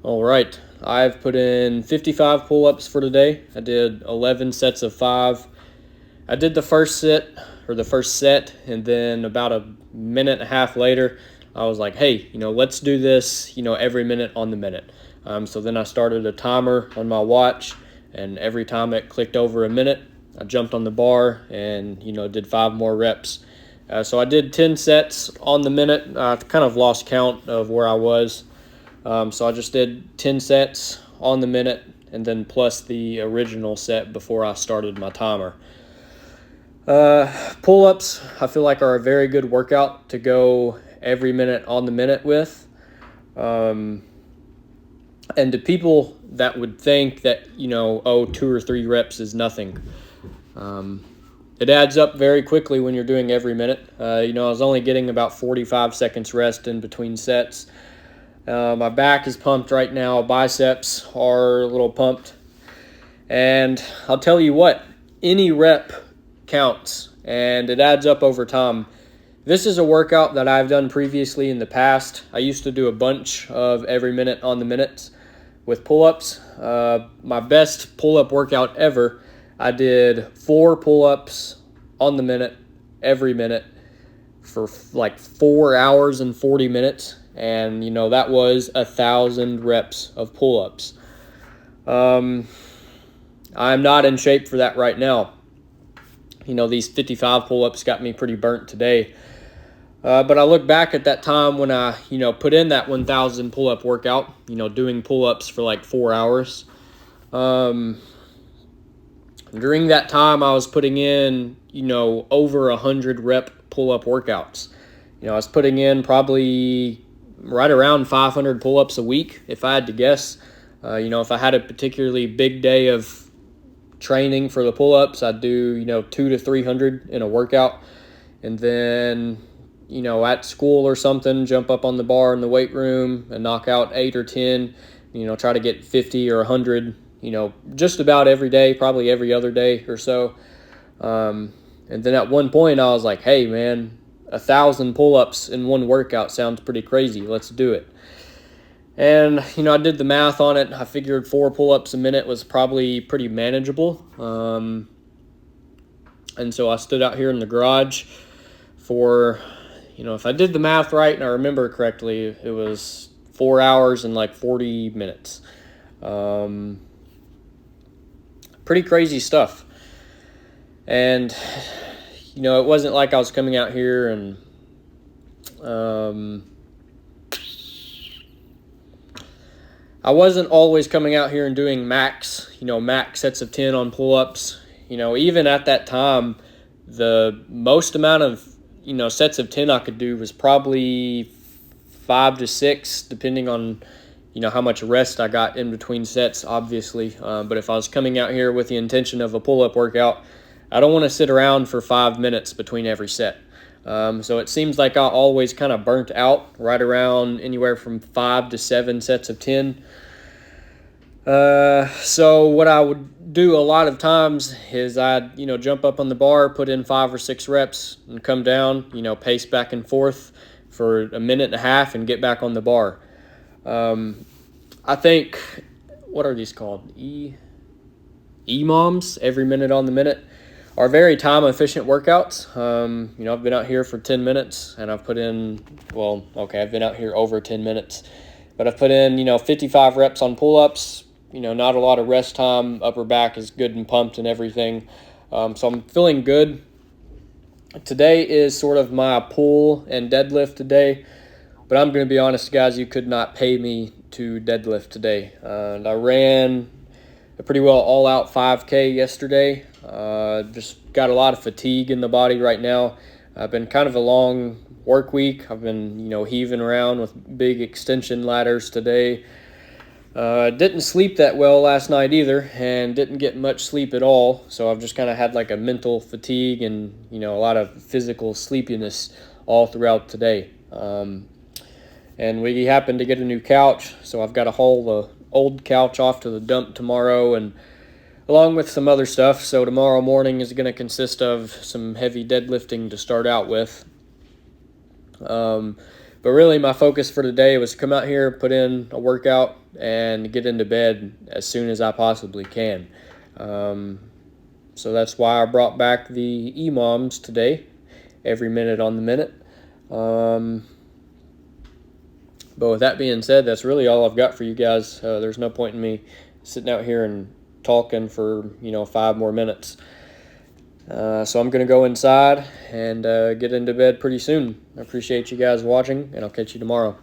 All right, I've put in 55 pull-ups for today. I did 11 sets of 5. I did the first set, and then about a minute and a half later, I was like, hey, let's do this, every minute on the minute. So then I started a timer on my watch, and every time it clicked over a minute, I jumped on the bar and, did 5 more reps. So I did 10 sets on the minute. I kind of lost count of where I was. So I just did 10 sets on the minute, and then plus the original set before I started my timer. Pull-ups, I feel like, are a very good workout to go every minute on the minute with. And to people that would think that, 2 or 3 reps is nothing. It adds up very quickly when you're doing every minute. I was only getting about 45 seconds rest in between sets. My back is pumped right now. Biceps are a little pumped. And I'll tell you what, any rep counts, and it adds up over time. This is a workout that I've done previously in the past. I used to do a bunch of every minute on the minutes with pull-ups. My best pull-up workout ever, I did 4 pull-ups on the minute every minute for like 4 hours and 40 minutes. And, that was 1,000 reps of pull-ups. I'm not in shape for that right now. These 55 pull-ups got me pretty burnt today. But I look back at that time when I, put in that 1,000 pull-up workout, doing pull-ups for like 4 hours. During that time, I was putting in, over 100 rep pull-up workouts. I was putting in probably right around 500 pull-ups a week, if I had to guess. If I had a particularly big day of training for the pull-ups, I'd do, 200 to 300 in a workout. And then, at school or something, jump up on the bar in the weight room and knock out 8 or 10, try to get 50 or 100, just about every day, probably every other day or so. And then at one point I was like, hey man, 1,000 pull-ups in one workout sounds pretty crazy. Let's do it. And, I did the math on it. I figured 4 pull-ups a minute was probably pretty manageable. And so I stood out here in the garage for, if I did the math right and I remember correctly, it was 4 hours and like 40 minutes. Pretty crazy stuff. And, it wasn't like I was coming out here and I wasn't always coming out here and doing max sets of 10 on pull-ups. Even at that time, the most amount of, sets of 10 I could do was probably 5 to 6, depending on, how much rest I got in between sets, obviously. But if I was coming out here with the intention of a pull-up workout, I don't want to sit around for 5 minutes between every set. So it seems like I always kind of burnt out right around anywhere from 5 to 7 sets of 10. So what I would do a lot of times is I'd, jump up on the bar, put in 5 or 6 reps and come down, pace back and forth for a minute and a half and get back on the bar. I think, what are these called? EMOMs, every minute on the minute, are very time-efficient workouts. I've been out here for 10 minutes, and I've put in, I've been out here over 10 minutes, but I've put in, 55 reps on pull-ups, not a lot of rest time, upper back is good and pumped and everything, so I'm feeling good. Today is sort of my pull and deadlift today, but I'm going to be honest, guys, you could not pay me to deadlift today. And I ran a pretty well all-out 5K yesterday. Just got a lot of fatigue in the body right now. I've been kind of a long work week. I've been, heaving around with big extension ladders today. Didn't sleep that well last night either, and didn't get much sleep at all. So I've just kind of had like a mental fatigue and, a lot of physical sleepiness all throughout today. And we happened to get a new couch, so I've got to haul the old couch off to the dump tomorrow, and along with some other stuff. So tomorrow morning is going to consist of some heavy deadlifting to start out with. But really, my focus for today was to come out here, put in a workout, and get into bed as soon as I possibly can. So that's why I brought back the EMOMs today, every minute on the minute. But with that being said, that's really all I've got for you guys. There's no point in me sitting out here and talking for 5 more minutes. So I'm going to go inside and get into bed pretty soon. I appreciate you guys watching, and I'll catch you tomorrow.